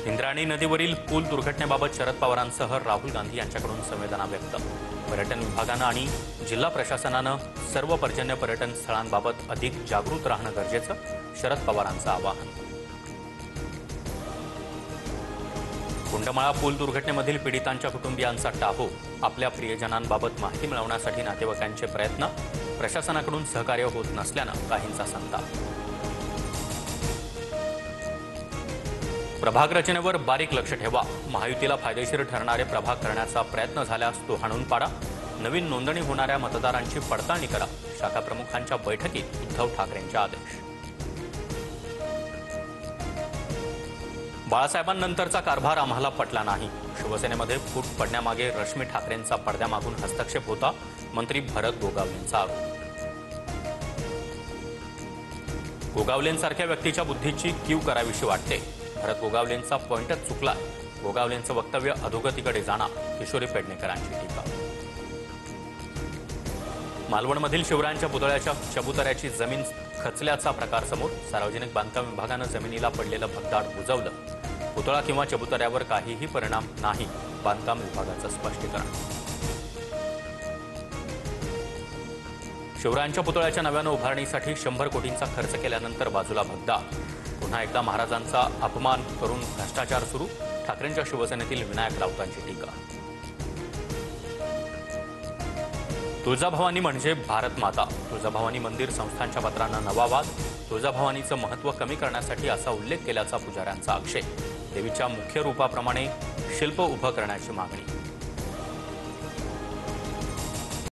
इंद्रायणी नदीवरील पूल दुर्घटनेबाबत शरद पवारांसह राहुल गांधी यांच्याकडून संवेदना व्यक्त। पर्यटन विभागानं आणि जिल्हा प्रशासनानं सर्व पर्जन्य पर्यटन स्थळांबाबत अधिक जागृत राहणं गरजेचं, शरद पवारांचं आवाहन। कुंडमाळा पूल दुर्घटनेमधील पीडितांच्या कुटुंबियांचा टाहो, आपल्या प्रियजनांबाबत माहिती मिळवण्यासाठी नातेवाईकांचे प्रयत्न, प्रशासनाकडून सहकार्य होत नसल्यानं काहींचा संताप। प्रभाग रचनेवर बारीक लक्ष ठेवा, महायुतीला फायदेशीर ठरणारे प्रभाग करण्याचा प्रयत्न झाल्यास तो हाणून पाडा, नवीन नोंदणी होणाऱ्या मतदारांची पडताळणी करा, शाखा प्रमुखांच्या बैठकीत उद्धव ठाकरेंचे आदेश। बाळासाहेबांनंतरचा कारभार आम्हाला पटला नाही, शिवसेनेमध्ये फूट पडण्यामागे रश्मी ठाकरेंचा पडद्यामागून हस्तक्षेप होता, मंत्री भरत गोगावलेंचा आरोप। गोगावलेंसारख्या व्यक्तीच्या बुद्धीची कीव करावीशी वाटते, भरत गोगावलेंचा पॉइंटच चुकला, गोगावलेंचं वक्तव्य अधोगतीकडे जाणार, किशोरी पेडणेकरांची टीका। मालवणमधील शिवरायांच्या पुतळ्याच्या चबुतऱ्याची जमीन खचल्याचा प्रकार समोर, सार्वजनिक बांधकाम विभागानं जमिनीला पडलेलं भगदाड बुजवलं, पुतळा किंवा चबुतऱ्यावर काहीही परिणाम नाही, बांधकाम विभागाचं स्पष्टीकरण। शिवरायांच्या पुतळ्याच्या नव्यानं उभारणीसाठी 100 कोटींचा खर्च केल्यानंतर बाजूला भगदाड, पुन्हा एकदा महाराजांचा अपमान करून भ्रष्टाचार सुरू, ठाकरेंच्या शिवसेनेतील विनायक राऊतांची टीका। तुळजाभवानी म्हणजे भारत माता, तुळजाभवानी मंदिर संस्थांच्या पत्रांना नवा वाद, तुळजाभवानीचं महत्त्व कमी करण्यासाठी असा उल्लेख केल्याचा पुजाऱ्यांचा आक्षेप, देवीच्या मुख्य रूपाप्रमाणे शिल्प उभं करण्याची मागणी।